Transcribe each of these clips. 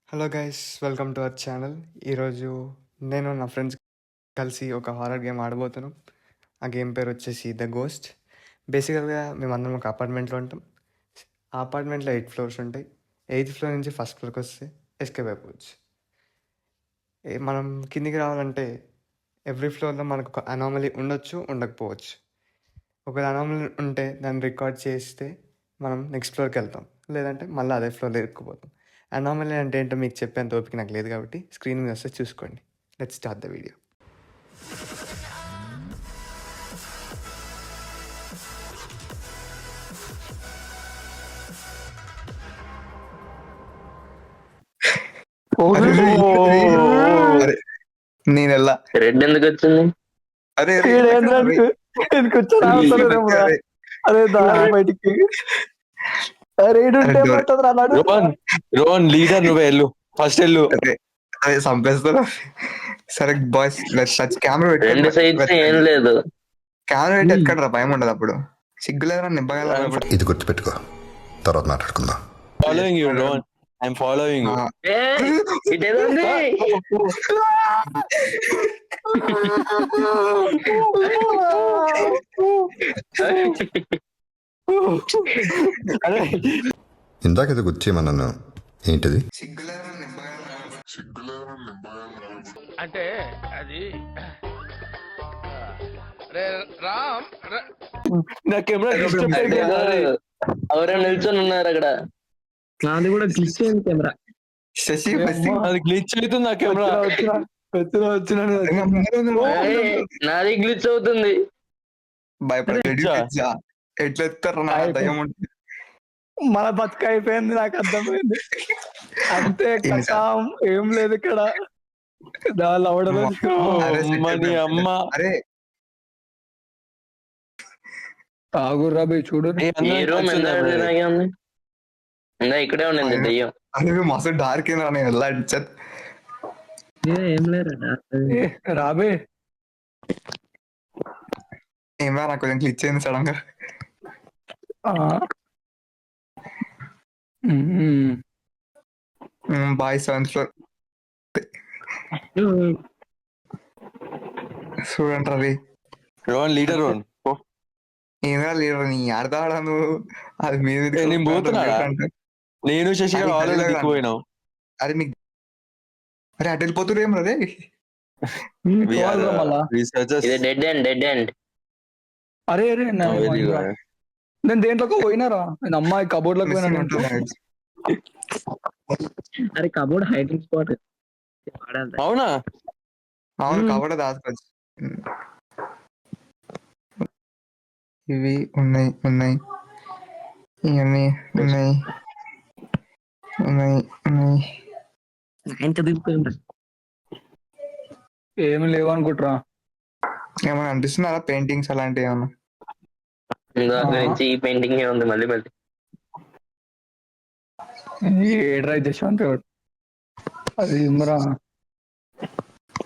Hello guys, welcome to our channel. ఈరోజు నేను నా ఫ్రెండ్స్ కలిసి ఒక హారర్ గేమ్ ఆడబోతున్నాం. ఆ గేమ్ పేరు వచ్చేసి ద గోస్ట్. బేసికల్గా మేమందరం ఒక అపార్ట్మెంట్లో ఉంటాం. ఆ అపార్ట్మెంట్లో 8 ఫ్లోర్స్ ఉంటాయి. 8th ఫ్లోర్ నుంచి ఫస్ట్ ఫ్లోర్కి వస్తే ఎస్కేప్ అయిపోవచ్చు. మనం కిందికి రావాలంటే ఎవ్రీ ఫ్లోర్లో మనకు ఒక అనామలీ ఉండొచ్చు, ఉండకపోవచ్చు. ఒకవేళ అనామలీ ఉంటే దాన్ని రికార్డ్ చేస్తే మనం నెక్స్ట్ ఫ్లోర్కి వెళ్తాం, లేదంటే మళ్ళీ అదే ఫ్లోర్లో ఇరుక్కుపోతాం. అనామలీ అంటే ఏంటో మీకు చెప్పేంత ఓపిక నాకు లేదు, కాబట్టి స్క్రీన్ మీద వస్తే చూసుకోండి. Let's start the video. అరే నేను వెళ్ళా. రెడ్ ఎందుకు వచ్చింది? అరే ఎందుకు వచ్చాను అవసరం అదే దారి బయటికి. రోహన్ లీడర్ నువ్వే వెళ్ళు, ఫస్ట్ వెళ్ళు. అదే చంపేస్తారు. సరే బాయ్స్, టచ్ కెమెరా రెండు సైడ్స్ ఏం లేదు. కెమెరా పెట్టి ఎక్కడ భయం ఉండదు. అప్పుడు సిగ్గులేదా నిబ్బగల. ఇది గుర్తుపెట్టుకో, తర్వాత మాట్లాడుకుందాం. Following you Rohan, I'm following you. ఇటేదో ఉంది. ఇందాక ఇది గుర్తు చేయమన్నాను, ఏంటిది? అంటే అది రామ్ నా కెమెరా ఎవరైనా నిల్చొని ఉన్నారు అక్కడ. నాది కూడా గ్లిచ్ అయింది కెమెరా. శశి అది గ్లిచ్ అవుతుంది నా కెమెరా. నాది గ్లిచ్ అవుతుంది. భయపడి ఎట్లా ఎత్తారు నా దయ్యం ఉంటుంది. మన బతుక అయిపోయింది, నాకు అర్థమైంది. అంతే కథం, ఏం లేదు ఇక్కడ. మనీ అమ్మ. అరే ఆగుర్రా బై, చూడు. ఈ రూమ్ ఎంత ఉంది? ఇక్కడే ఉండింది దెయ్యం. అరే మస్తు డార్క్ ఏంద్రా, నేను ఎలా ఏం లేరా రాబే. ఏమరా నాకు కొంచెం క్లిచ్ అయింది సడన్ గా. బాయ్ 7th ఫ్లోర్ చూడండి రవి. రోహన్ లీడర్ రోహన్. ఏమరా లీడర్, నీ ఆడతాడా నువ్వు? అది మీద నేను పోతున్నాడా? నేను శశి ఆల్రెడీ దిక్కుపోయినావు. అరే మీకు అరే అటు వెళ్ళిపోతురు ఏం రే. ఇది డెడ్ ఎండ్, డెడ్ ఎండ్. అరే అరే నేను దేంట్లోకి పోయినారా? నేను అమ్మాయి కబోర్డ్ లోకి పోయినా. అరే కబోర్డ్ హైడింగ్ స్పాట్. అవునా? అవును, కబోర్డ్ దాచుకోవచ్చు. ఇవి ఉన్నాయి ఉన్నాయి ఇవన్నీ ఉన్నాయి ఉన్నాయి ఉన్నాయి. ఏమి లేవు అనుకుంటారా? ఏమైనా అనిపిస్తున్నారా పెయింటింగ్స్ అలాంటివి ఏమన్నా? నుంచి ఈ పెయింటింగ్ ఉంది మళ్ళీ మళ్ళీ. ఏడ్రా జశ్వంత్ అది ఇంద్రా.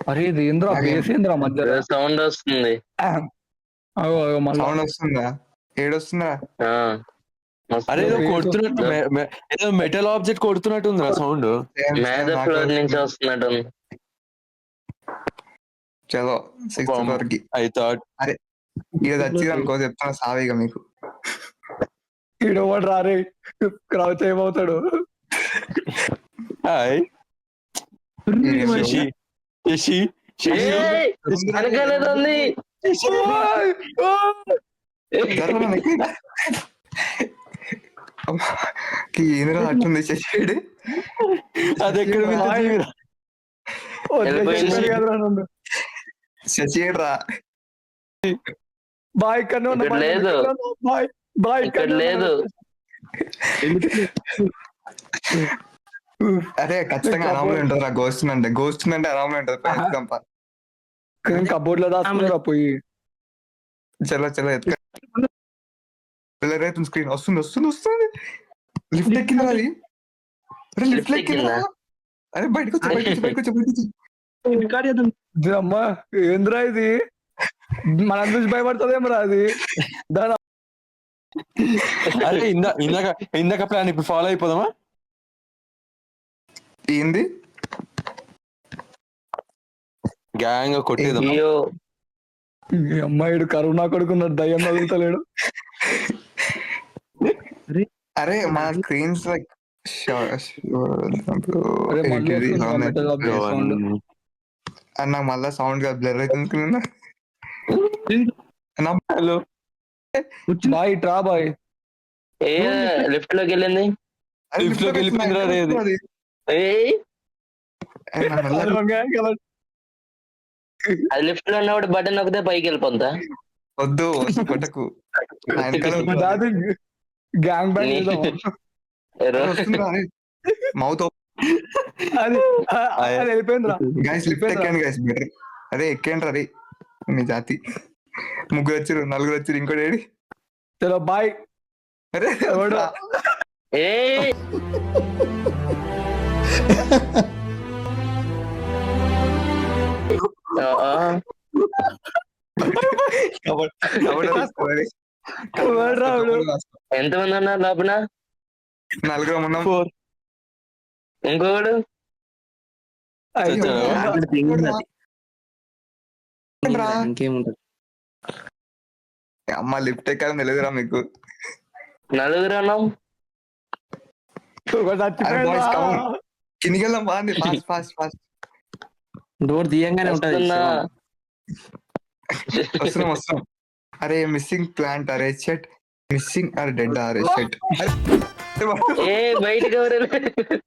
అరే ఇది ఇంద్రా బేస్ ఇంద్రా మధ్య సౌండ్ వస్తుంది. సౌండ్ వస్తుందా? ఏడొస్తుందా? అరే ఏదో కొడుతున్నట్టు, ఏదో మెటల్ ఆబ్జెక్ట్ కొడుతున్నట్టు ఉందిరా సౌండ్. మేధ ఫ్లోర్ నుంచి వస్తున్నట్టు. చలో 6th ఫ్లోర్ కి. ఐ థాట్ అరే ఇది వచ్చింది అనుకో, చెప్తాను సావిగా మీకు. ఈడోవాడు రారే, క్రౌచ్ ఏమవుతాడు. హాయ్ శశి, శశి వెనకాలేదో ఉంది. ఏంద్రా అట్లుంది శశి? అది ఎక్కడ శశి రా. బాయ్ కన్నా లేదు, బాయ్ బాయ్ ఇక్కడ లేదు. అరే ఖచ్చితంగా అరామ్లో ఉంటుంది రా. గోస్ట్ అంటే అరామ్లో ఉంటుంది. కబోర్డ్ లో దాచుకున్నారా పోయి. చలో చలో ఎత్తుక స్క్రీన్ వస్తుంది వస్తుంది వస్తుంది. లిఫ్ట్ ఎక్కిందా అది? లిఫ్ట్ ఎక్కిందా? అరే బయటకు వచ్చి అమ్మా ఏంద్రా ఇది? మన చూసి భయపడుతుందేమరా అది? అరే ఇందాక ప్లాన్ ఇప్పుడు ఫాలో అయిపోదామా? ఏంది గ్యాంగ్ కొట్టేద్దాం. అయ్యో ఈ అమ్మాయిడు కరోనా కొడుకున్నాడు, దయ్యం తగులుతలేడు. అరే మన స్క్రీన్స్ లైక్ అరే మళ్ళీ వస్తుంది metal object sound. నాకు మళ్ళా సౌండ్ గా బ్లర్ అవుతుంది. హలో బాయ్ ట్రా బాయ్. ఏ లిఫ్ట్ లోకి వెళ్ళింది. Lift లోకి వెళ్ళిపోయిందిరా రే అది. ఏయ్ అది లిఫ్ట్ లో ఉన్నప్పుడు బటన్ నొక్కితే పైకి వెళ్ళిపోతా. వద్దు కొట్టకు. గ్యాంగ్ బ్యాంగ్ మౌత్ అది వెళ్ళిపోయిందిరా. గైస్ లిఫ్ట్ ఎక్కండి గైస్ బెటర్. అరే ఎక్కండి అరే మీ జాతి. ముగ్గురు వచ్చారు, నలుగురు వచ్చారు, ఇంకోటి ఏడి. చలో బాయ్. అరే ఎవడు? ఏ ఎవడు రావుడు? ఎంతమంది ఉన్నారు లోపల? నలుగురు ఉన్నాం. ఇంకొకడు అయ్యో. అమ్మ లిఫ్ట్ ఎక్కాలని తెలియదురా మీకు. నలుగురు ఉన్నాం. ఒకడు చచ్చిపోయాడు boys, రా. come on. కిందికి వెళ్దాం బాగుంది. ఫాస్ట్ ఫాస్ట్ ఫాస్ట్ డోర్ తీయంగానే ఉంటది. వస్తున్నా. వస్తున్నాం వస్తున్నాం. అరే మిస్సింగ్ ప్లాంట్. అరే షెట్ మిస్సింగ్. అరే డెడ్. అరే షెట్. ఏ బయటికి ఎవరు వెళ్ళారు?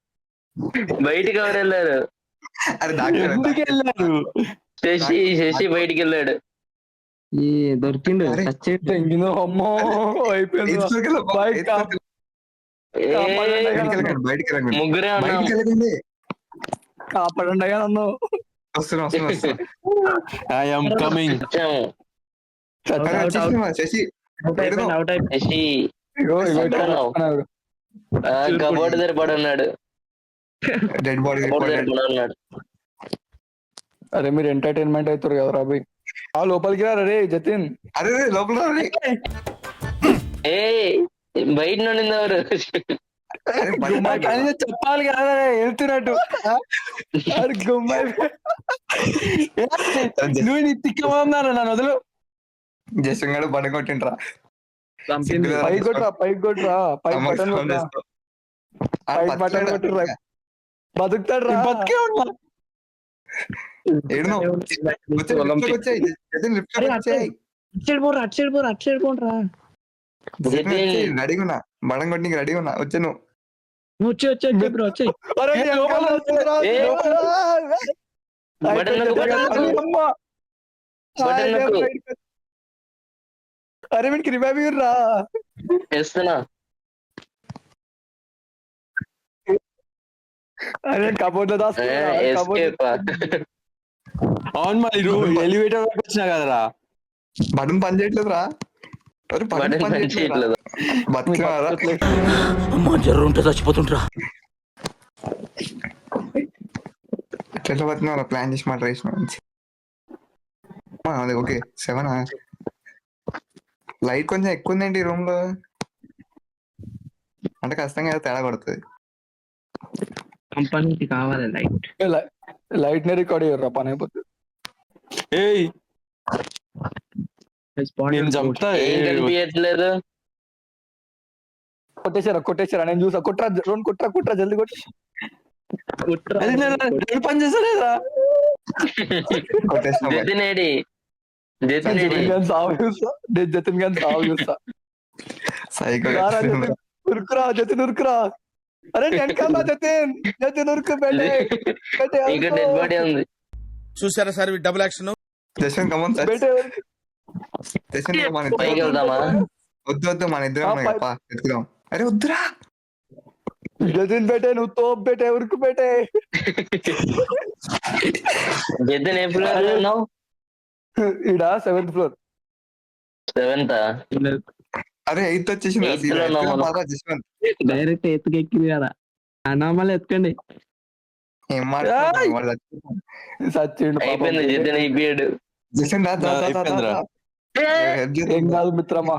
బయటికి ఎవరు వెళ్ళారు? అరే డాక్టర్ ఎందుకు వెళ్ళారు? శశి బయటికి వెళ్ళాడు. ఈ దొరికిండు అరే. తెంగిందో అమ్మో అయిపోయింది. బాయ్ ఏ బయటికి వెళ్ళండి. ముగ్గురే ఉన్నాం. బయటికి వెళ్ళండి. కాపాడండి అయ్యా నన్ను. వస్తున్నాం వస్తున్నాం వస్తున్నాం. I'm coming. వచ్చాము. అరే వచ్చేసినావా శశి? శశి ఇగో ఇగో ఎక్కడ ఉన్నావు? కబోర్డ్ దగ్గర పడి ఉన్నాడు. Dead body. కబోర్డ్ దగ్గర పడి ఉన్నాడు. అరే మీరు ఎంటర్టైన్మెంట్ అవుతారు కదా రాబీ. ఆ లోపలికి రా రే జతిన్. అరే లోపల రా. ఏ బయట నుండి ఎవరు? అరే బయట కనీసం చెప్పాలి కదా వెళ్తున్నట్టు. అరే గుమ్మాయి నువ్వు నీ తిక్కమన్నారు నన్ను వదులు. జస్ట్ గాడు బడ కొట్టిండ్రా. పైకి కొట్రా పైకి కొట్రా పైకి బటన్ కొట్రా. పైకి బటన్ కొట్టిర్రా. బతుకుతాడు రా. బతికే ఉన్నా. రెడీగా బడం కొట్టి రెడీగా ఉన్నా. వచ్చా నువ్వు అరే నీ వెనకాల వస్తుందిరా. ఏ. బటన్ నొక్కు, బటన్ నొక్కు. అమ్మా. బటన్ నొక్కు. అరే వీడికి రివైవ్ రా. చేస్తున్నా. అరే కబోర్డ్ లో దాస్తున్నా. ఎస్కేప్. అవును మరి నువ్వు ఎలివేటర్ వరకు వచ్చినా కదరా. బటన్ పని చేయట్లేదు రా. బటన్ పని చేయట్లేదు. బతుకున్నారా? చచ్చిపోతుంటరా. ఎట్లా బతుకున్నారా? ప్లాన్ చేసి మాట వేసిన. అదే ఓకే 7. లైట్ కొంచెం ఎక్కువ ఉందండి ఈ రూమ్ లో. అంటే ఖచ్చితంగా తేడా కొడుతుంది. కంపెనీకి కావాలి లైట్. లైట్ ని రికార్డ్ అయ్యారు పని అయిపోతుంది. ఏయ్ నేను చంపుతా. ఏం కనిపించట్లేదు. కొట్టేశారా నేను చూసా. కుట్రా రెండు కుట్రా జల్దీ కొట్టి. అది నేను పని చేస్తలేదా? కొట్టేసిన జతిన్ ఏడి? జతిన్ ఏడి? జతిన్ గాని సాగు చూస్తా. నేను జతిన్ గాని సాగు చూస్తా. సైకో. ఉరుకురా జతిన్ ఉరుకురా. అరే వెనకాల జతిన్ ఉరుకు. పెట్టే ఇంకా డెడ్ బాడీ ఉంది. చూసారా sir double action. Jashan come in sir. Jashan మన పైకి ఇద్దరం. వెళ్దామా? వద్దు వద్దు మన ఇద్దరం ఎత్తుకుదాం. అరే వద్దురా. జతిన్ పెట్టే నువ్వు తోపు పెట్టే ఉరుకు పెట్టే. జతిన్ ఏ ఫ్లోర్ లో ఉన్నావు? ఈడ 7th ఫ్లోర్. 7th. అరే 8th వచ్చేసింది. Eighth లో ఉన్నాం మనం. జస్వంత్ డైరెక్ట్ ఎత్తుకెక్కింది కదా. అనామలు ఎత్తుకండి. ఏం మాట్లాడుతున్నావు? సచ్చిండు అయిపోయింది. జతిన్ అయిపోయాడు. జషన్ అయిపోయిందిరా. ఏం కాదు మిత్రమా,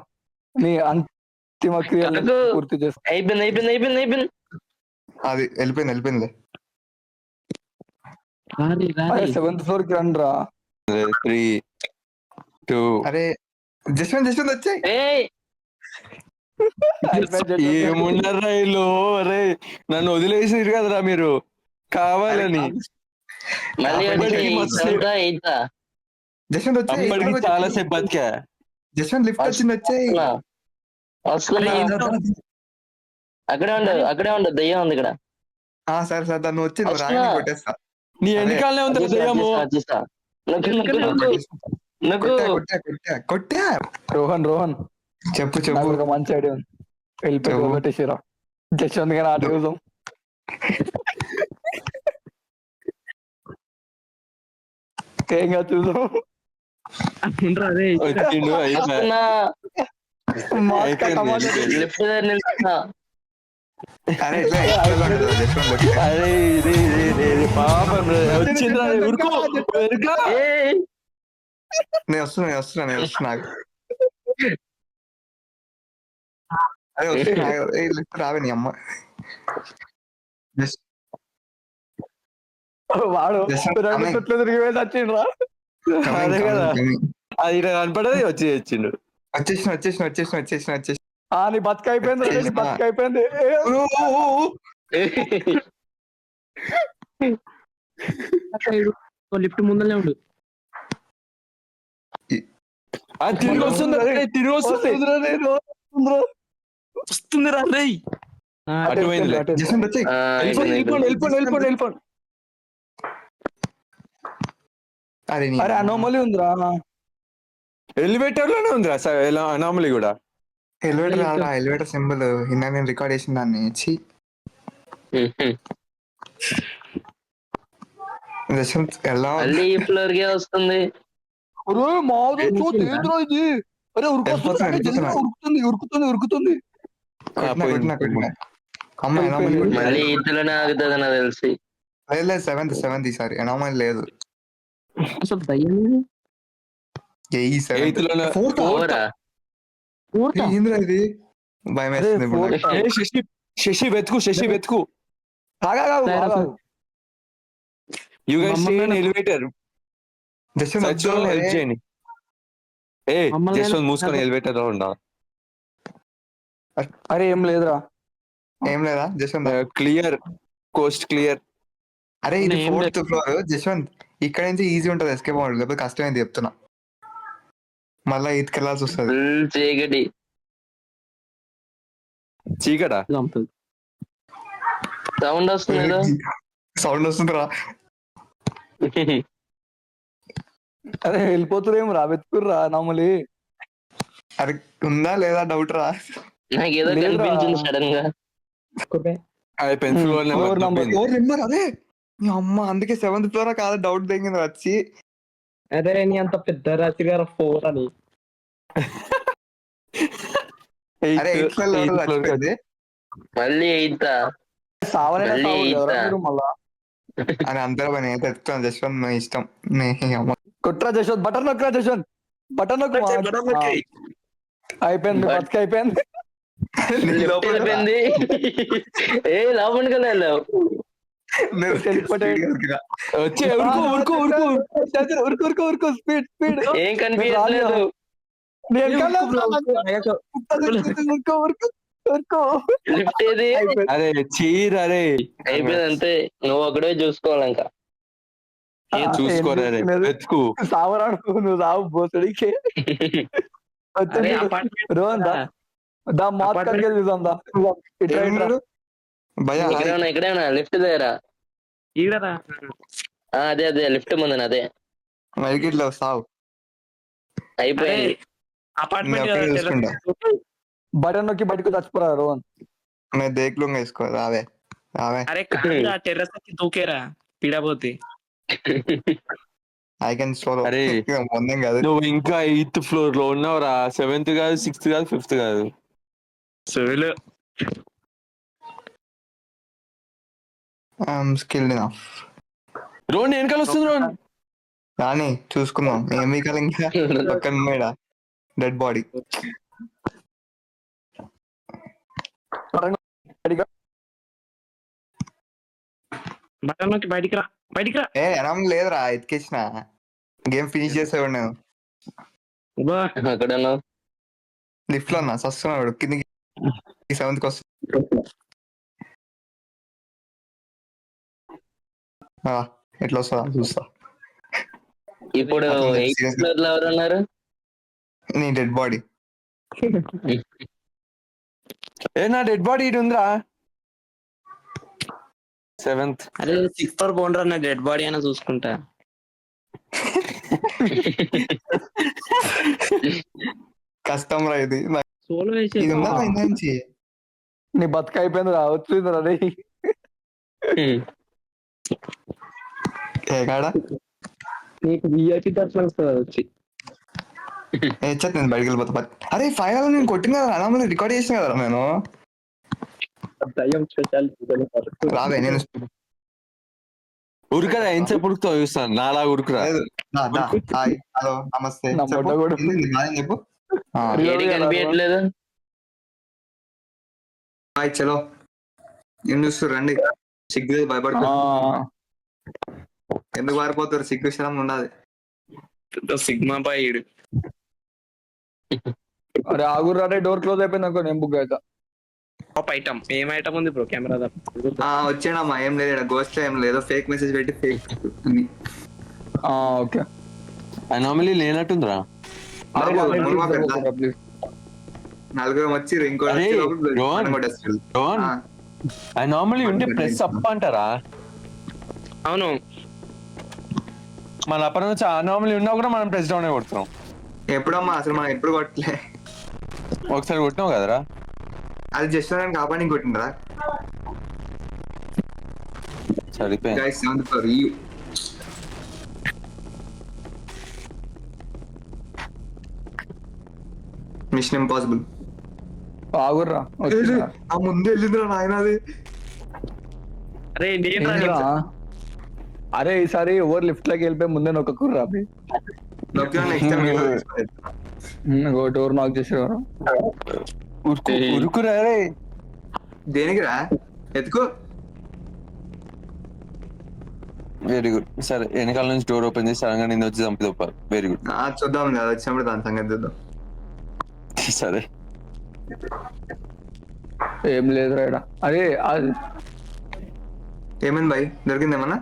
నీ అంతిమ క్రియలు అడుగు. పూర్తి చేస్తా. అయిపోయింది. అది వెళ్ళిపోయింది. రారి అరే 7th ఫ్లోర్ కి రండి రా. 3, 2. అరే జస్వంత్ వచ్చాయి. ఏయ్ ఏమున్నారా వీళ్ళు? అరే నన్ను వదిలేసిరు కదరా మీరు కావాలని. మళ్ళీ అప్పటికి మస్తు ఎయితా జస్వంత్ వచ్చాయి. అప్పటికి చాలా సేపు బతికా. జస్వంత్ లిఫ్ట్ వచ్చింది వచ్చాయి. వస్తున్నా అక్కడే ఉండు దయ్యం ఉంది ఇక్కడ. సరే సరే దాన్ని వచ్చి నువ్వు వస్తున్నా. రాయి కొట్టేస్తా. నీ వెనకాలనే ఉంది దయ్యము. వచ్చేస్తా. నాకు కొట్టా రోహన్ చెప్పు నాకు ఒక మంచి ఐడియా ఉంది. వెళ్ళిపోయి చెప్పు. కొట్టేసిరా జస్వంత్ గారు ఆట చూద్దాం. ఏం కాదు చూద్దాం. అదే వచ్చిండు అయిపోయా. వస్తున్నా. మాస్క్ టమాటా లిఫ్ట్ దగ్గర నిల్చున్నా. అరే ఇట్లా జస్వంత్ వచ్చి. అరే ఇది పాపం వచ్చిండ్రా ఉరుకు ఉరుకు. ఏయ్ నేను వస్తున్నా. అదే వస్తున్నా. లిఫ్ట్ రావే నీ అమ్మ. వాడు జస్వంత్ 2 చుట్లు తిరిగి వేసి వచ్చిండ్రా. అదే కదా అది ఇలా కనపడది వచ్చి వచ్చిండు. వచ్చేసిన. నీ బతుక అయిపోయింది నీ బతుక అయిపోయింది. లిఫ్ట్ ముందరనే ఉండు. తిరిగి వస్తుంది వస్తుంది రా రే. అటువైందిలే. జస్వంత్ వచ్చాయి. వెళ్ళిపోండి. అరే అరే అనోమలీ ఉందిరా. ఎలివేటర్ లోనే ఉందిరా అనామలీ కూడా. ఎలివేటర్ సింబల్ ఇందా నేను రికార్డ్ చేసిన దాన్ని జస్వంత్ ఎలా మళ్ళీ ఈ ఫ్లోర్ కే వస్తుంది. అరే మాది ఏంద్రా ఇది. అరే ఉరుకుతుంది. కొట్టినా. అమ్మ మళ్ళీ ఈతలోనే ఆగుతుంది నాకు తెలిసి. లేదు 7th ఈసారి ఎనామల్ లేదు. అసలు దయ్యం Eighth లోనే. పోరా ఏంద్రా ఇది భయం వేస్తుంది ఇప్పుడు నాకు. శశి వెతుకు. You guys stay in elevator. Jaswanth such help చేయండి. జస్ట్ మూసుకొని ఎలివేటర్ లో ఉన్నా. అరే ఏం లేదురా. ఏం లేదా జస్వంత్? Clear Coast clear. అరే ఇది ఏం 4th ఫ్లోర్ జస్వంత్. ఇక్కడ నుంచి ఈజీ ఉంటుంది ఎస్కేప్ అవ్వడం, లేకపోతే కష్టమైంది చెప్తున్నా. మళ్ళా ఈత్కి వెళ్ళాల్సి వస్తుంది. ఫుల్ చీకటి. చీకటా? సౌండ్ వస్తుంది. సౌండ్ వస్తుందిరా. అరే వెళ్ళిపోతురేం రా వెతుకుర్రా నామలి. అరే ఉందా లేదా డౌట్ రా. నాకు ఏదో కనిపించింది సడన్ గా. అది పెన్సిల్ Floor number. నెంబర్ అదే మీ అమ్మ, అందుకే 7th ఫ్లోర్ కాదు డౌట్ దిగింది వచ్చి. అదే నీ అంత పెద్ద రాత్రి గారు 4 అని. అరే 8th ఫ్లోర్ వచ్చింది. మళ్ళీ ఎయితా సావనైనా మళ్ళీ సావు ఈత. కదరా మీరు మళ్ళా. అని అందరూ పని అయితే ఎత్తుకున్నాను జస్వంత్ మీ ఇష్టం. నీ అమ్మ కొట్రా జశ్వంత్, బటన్ నొక్కరా జశ్వంత్, బటన్ నొక్కు. అయిపోయింది బతికి అయిపోయింది. లిఫ్ట్ వెళ్ళిపోయింది. ఏ లోపలికి వెళ్ళావు. వచ్చే ఉరుకు ఉరుకు స్పీడ్ స్పీడ్. ఏం కనిపించలేదు. లిఫ్ట్ ఏది? అరే చీర్ అరే అయిపోయింది అంతే. నువ్వు ఒకడే చూసుకోవాలి ఇంకా. చూసుకోరా రే వెతుకు. సావరాడు నువ్వు సావు బోసడికి. రోహన్ దా మాత్ కడిగే చూద్దాం దా. భయా ఇక్కడే ఉన్నా లిఫ్ట్ దగ్గర. అదే లిఫ్ట్ ముందు అదే మైకిట్లో సావు అయిపోయింది. బటన్ నొక్కి బయటకు చచ్చిపోరా రోహన్. నేను దేక్లు వేసుకో రావే రావే. టెర్రస్ దూకేరా పీడపోతే. I can solo. అరే పొందేం కాదు. నువ్వు ఇంకా 8th ఫ్లోర్ లో ఉన్నావురా. 7th కాదు 6th కాదు 5th కాదు. Skilled enough. రోడ్ వెనకాల వస్తుంది రోడ్. రాని చూసుకుందాం. ఏం వీకాలి ఇంకా పక్కన మేడ డెడ్ బాడీ. బటన్ నొక్కి బయటికి రా. బయటికి రా. ఎనామల్ లేదురా, ఎతికేసిన. గేమ్ ఫినిష్ చేసేవాడు నేను. బా. అక్కడ ఉన్నావు. లిఫ్ట్ లో ఉన్నా, వస్తున్నాడు కిందికి. 7th వస్తా. ఎట్లా వస్తుందా చూస్తా. ఇప్పుడు అట్లా 8th serious. ఫ్లోర్ లో ఎవరు ఉన్నారు? నీ డెడ్ బాడీ. నా డెడ్ బాడీ ఇటు ఉందిరా. 7th. అరే 6th ఫ్లోర్ బోండ్రా, నా డెడ్ బాడీ అయినా చూసుకుంటా. కష్టం రా ఇది. సోలో వేసే ఇది ఉందా ఇంత నుంచి? నీ బతుక అయిపోయింది రా, వచ్చింది రా రే. కాడ నీకు విఐపి దర్శనం వస్తుంది వచ్చి. హెచ్చత్ నేను బయటికి వెళ్ళిపోతా. అరే 5 hours నేను కొట్టిన కదా అనామల్, రికార్డ్ చేసిన కదా నేను. దయ్యం స్పెషల్ రావే నేను ఉరుకరా, ఎంతసేపు ఉరుకుతావు చూస్తాను. నాలా ఉరుకురా. లేదు. హాయ్, హలో, నమస్తే. నా చెప్పు. మొట్ట కూడా- ఏంది నాది చెప్పు. ఏది కనిపించట్లేదు. హాయ్, చలో. ఏం చూస్తారు రండి. సిగ్గు భయపడతారు. ఎందుకు పారిపోతారు? సిగ్గు శరం ఉండదు. Sigma boy. అరే ఆగుర్రా రే, డోర్ క్లోజ్ అయిపోయింది అనుకో, నేను బుక్ అవుతా. టాప్ ఐటమ్ ఏం ఐటమ్ ఉంది బ్రో కెమెరా? వచ్చాడమ్మా, ఏం లేదు గోస్ట్ ఏం లేదు, ఫేక్ మెసేజ్ పెట్టి ఫేక్. ఓకే. అనామలీ లేనట్టుందిరా. నలుగురు వచ్చి ఇంకో అరే, రోహన్, అనామలీ ఉంటే ప్రెస్ అప్ అంటారా? అవును, మన అప్పటి నుంచి అనామలీ ఉన్నా కూడా మనం ప్రెస్ డౌన్ కొడుతున్నాం. ఎప్పుడమ్మా అసలు మనం ఎప్పుడు కొట్టలే. ఒకసారి కొట్టినావు కదరా. అది జస్ట్ నేను కాపాడి కొట్టిండ్రా. సరిపోయింది. Guys, 7th floor, you. Mission impossible. ఆగుర్రా, ఆ ముందు వెళ్ళిందిరా నాయన అది. అరే ఏంట్రా? అరే ఈసారి ఎవరు లిఫ్ట్ లోకి వెళ్ళిపోయి ముందే నొక్కకుర్రా. డోర్ నాక్ చేసేవారు. ఉరుకురా రే. దేనికి రా? ఎత్తుకో. Very good. సరే, వెనకాల నుంచి డోర్ ఓపెన్ చేసి సడన్గా నిన్ను వచ్చి చంపి తప్పారు. Very good. చూద్దాం కదా, వచ్చినప్పుడు దాని సంగతి చూద్దాం. సరే, ఏం లేదురా ఈడ. అరే ఏమైంది బాయ్, దొరికిందేమన్నా?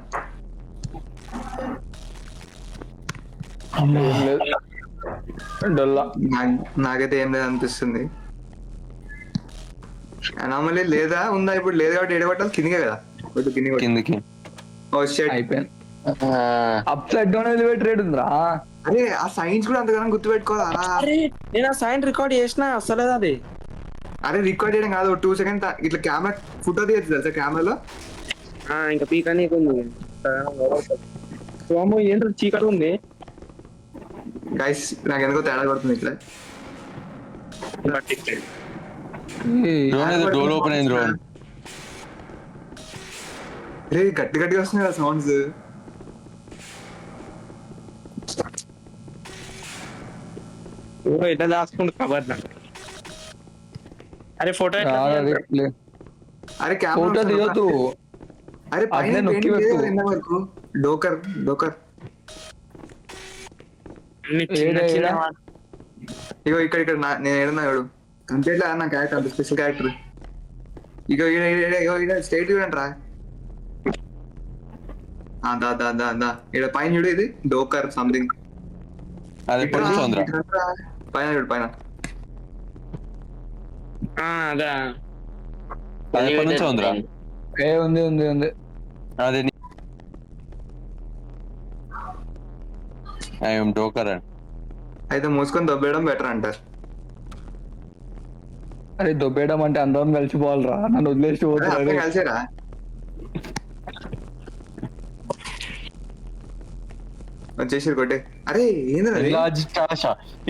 ఏం లేదు, డొల్లా. నాకైతే ఏం లేదు అనిపిస్తుంది. అనామలీ లేదా ఉందా? ఇప్పుడు లేదు కాబట్టి ఎడగొట్టాలి. కిందికే కదా, కిందికి. అయిపోయింది. Up side down elevator rate ఉందిరా. అరే ఆ సైన్స్ కూడా అంతగానం గుర్తుపెట్టుకోవాలా? అరే నేను ఆ సైన్ రికార్డ్ చేసిన అసలు అది. అరే రికార్డ్ చేయడం కాదు, 2 seconds ఇట్లా కెమెరా ఫోటో తీయచ్చు తెలుసా కెమెరాలో. ఇంకా పీకా నీకు ఉంది. సోము ఏంటో చీకటి ఉంది. గైస్ నాకు ఎందుకో తేడా కొడుతుంది ఇట్లా. డోర్ ఓపెన్ అయింది రోహన్. రే గట్టి గట్టిగా వస్తున్నాయి కదా సౌండ్స్. ఎట్లా దాచుకుంటు కబర్. అరే ఫోటో అరే ఫోటో కెమెరా తీయొద్దు. అరే పైన అట్లే నొక్కి painting పెట్టు. లేదు ఇంత వరకు. డోకర్ ఇగో ఇక్కడ నేను ఏడున్నా చూడు. కంప్లీట్ నా క్యారెక్టర్ అంత స్పెషల్ క్యారెక్టర్. ఇగో స్టేట్ చూడండి రా. ఇక్కడ పైన చూడు, ఇది డోకర్ సంథింగ్. అది ఎప్పటి నుంచి ఉందిరా? పైన చూడు, పైన. అదా అది ఎప్పటి నుంచి ఉందిరా? ఉంది ఉంది ఉంది. అదే ఐఎమ్ డోకర్ అండ్ అయితే మూసుకొని దొబ్బేయడం బెటర్ అంటారు. అరే దొబ్బేయడం అంటే అందరం కలిసిపోవాలరా, నన్ను వదిలేసి పోతారు. కలిసేరా? వచ్చేసి కొట్టే. అరే ఏంద్రా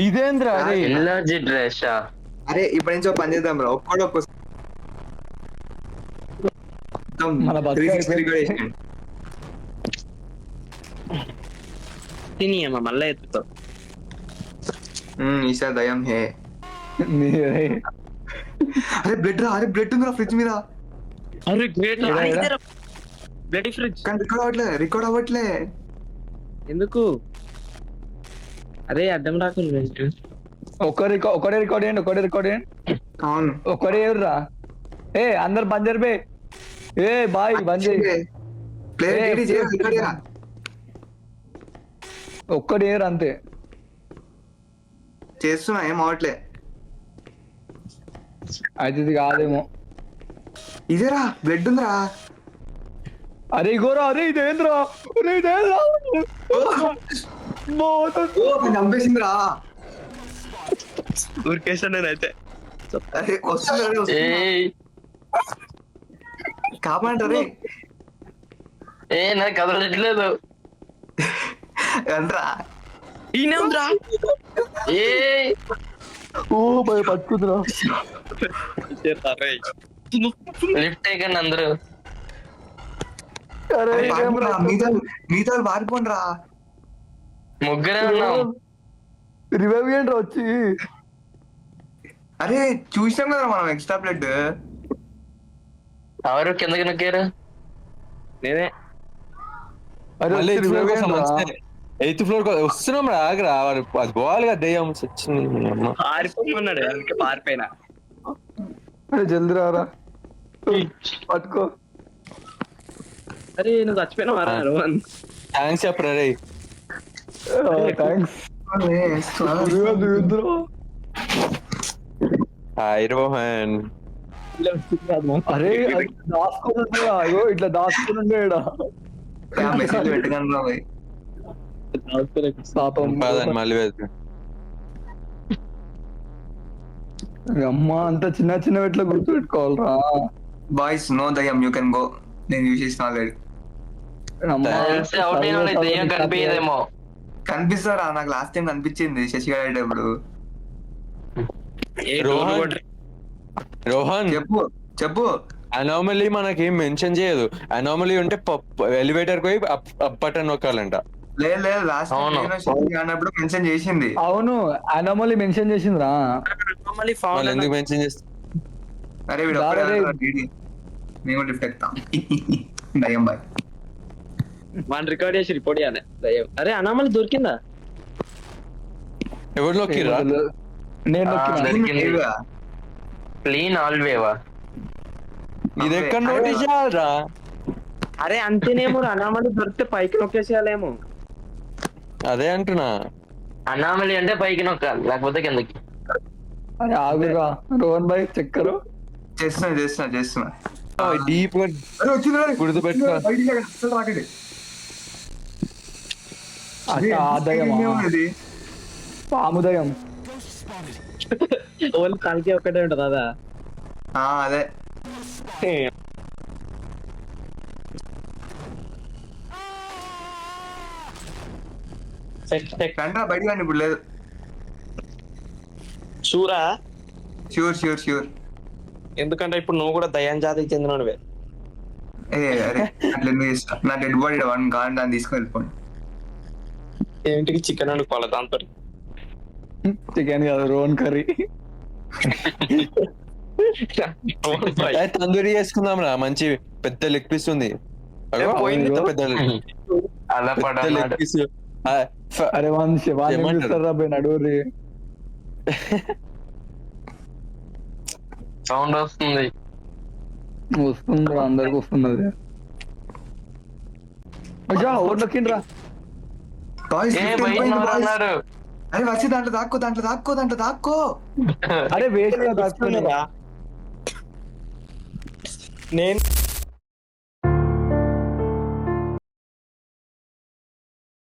ఇదేంద్రా? అరే ఎల్లార్జీ డ్రెస్. అరే ఇప్పటి నుంచి పని చేద్దాం రా. ఒక్కడొక్క మన తినియమ్మా మళ్ళీ ఎత్తుతావు. ఈసారి దయం హే. అరే బ్లడ్ రా, అరే బ్లడ్ ఉందిరా ఫ్రిడ్జ్ మీద. అరే గ్రేట్. బ్లడీ ఫ్రిడ్జ్ కానీ రికార్డ్ అవ్వట్లే ఎందుకు? అరే అడ్డం రాకుండా ఒకడే రికార్డ్ చేయండి అవును ఒక్కడే ఎవర్రా ఏ అందరు బంద్ జరిపే ఏ బాయ్ బంద్ చేయి ఒక్కడే ఏరు అంతే చేస్తున్నా ఏం అవట్లే అయితే ఇది కాదేమో ఇదేరా బ్లడ్ ఉందిరా అరే ఇగోరా అరే ఇదేంద్రా చంపేసిందిరా ఊరికేసాను నేనైతే. అరే వస్తున్నా ఏయ్ కాపాడంటారే నాకు కదలట్లేదు. ఎంతరా ఈయనే ఉందిరా. ఏయ్ ఓ భయ పట్టుకుందిరా లిఫ్ట్ అయ్యండి అందరూ. అరే మీతో పారిపోండి రా ముగ్గురే ఉన్నాం. రివైవ్ చేయండి వచ్చి అరే చూసాం కదా మనం ఎక్స్ట్రా బ్లడ్ ఎవరు కిందకి నొక్కారు? నేనే. అరే మళ్ళీ వచ్చి revive చేయండి రా. 8th ఫ్లోర్ వస్తున్నాం రా ఆగరా అది పోవాలి కదా దెయ్యం సచ్చింది అమ్మ. పారిపోమన్నాడు అందుకే పారిపోయినా. అరే జల్దీ రారా పట్టుకో అరే నువ్వు చచ్చిపోయినా రోహన్. థ్యాంక్స్ చెప్పరా రే. Thanks hi Rohan. అరే దాచుకోండి అయ్యో ఇట్లా దాచుకుని మెసేజ్ పెట్టగలను రా భయ్. పాపం పదండి మళ్ళీ వెళ్తాం. అమ్మ అంత చిన్న చిన్న ఎట్లా గుర్తుపెట్టుకోవాలరా బాయ్స్ నో దయ్యం యూ కెన్ గో. నేను యూజ్ చేసిన ఆల్రెడీ. తెలిసి అవుట్ అయిన వాళ్ళకి దెయ్యం కనిపించదేమో. కనిపిస్తారా? నాకు లాస్ట్ టైం కనిపించింది శశిగాడు ఆడేటప్పుడు. రోహన్ చెప్పు అనామలీ మనకి మెన్షన్ చేయదు. అనామలీ ఉంటే ఎలివేటర్ పోయి అప్ బటన్ నొక్కాలంట. లేదు లాస్ట్ అవును. టైం శశి ఆడినప్పుడు మెన్షన్ చేసింది. అవును అనామలీ మెన్షన్ చేసిందిరా వాళ్ళు ఎందుకు మెన్షన్ చేస్తారు? అరే వీడు దారా రే. మేము లిఫ్ట్ ఎక్కుతాం దయ్యం బాయ్. వన్ రికార్డ్ చేసి రిపోర్ట్ చేయాలి. అరే అనామలి దొరికిందా? ఎవరు నొక్కిరా? నేను నొక్కినా. దొరికింది. క్లీన్ ఆల్వేవా? ఇది ఎక్కడ నోటీస్ చేయాలరా? అరే అంతేనేమో అనామలి దొరికితే పైకి నొక్కేసేయాలేమో. అదే అంటున్నా. అనామలి అంటే పైకి నొక్కాలి లేకపోతే కిందకి. అరే ఆగురా రోహన్ భాయ్ చెక్కరు చేస్తున్నా డీప్ గా గుర్తు పెట్టుకో. ఆదయమా పాముదయం ఓన్లీ తలకి ఒక్కటే ఉంటది అదా? అదే రండ్రా బయటికి రండి ఇప్పుడు. లేదు షూరా? ష్యూర్ ఎందుకంటే ఇప్పుడు నువ్వు కూడా దయ్యం జాతికి చెందినవే. అరే అట్లా ఎందుకు చేస్తా? నా డెడ్ బాడీ వన్ కావాలి దాన్ని తీసుకొని వెళ్ళిపోండి. ఏంటికి చికెన్ వండుకోవాలి దాంతో. చికెన్ కాదు రోహన్ కర్రీ. తందూరి చేసుకుందాం రా. మంచి పెద్ద లెగ్ పీస్ ఉంది. పెద్ద అలా లెగ్ పీస్. అరే వాళ్ళు చూస్తారా పోయి నడువురి. సౌండ్ వస్తుంది. వస్తుంది అందరికి వస్తున్నది. ఓట్లకిండ్రా బాయ్స్ ఏ బయట అన్నారు. అరే వచ్చి దాంట్లో దాక్కో. అరే వేస్ట్ నేను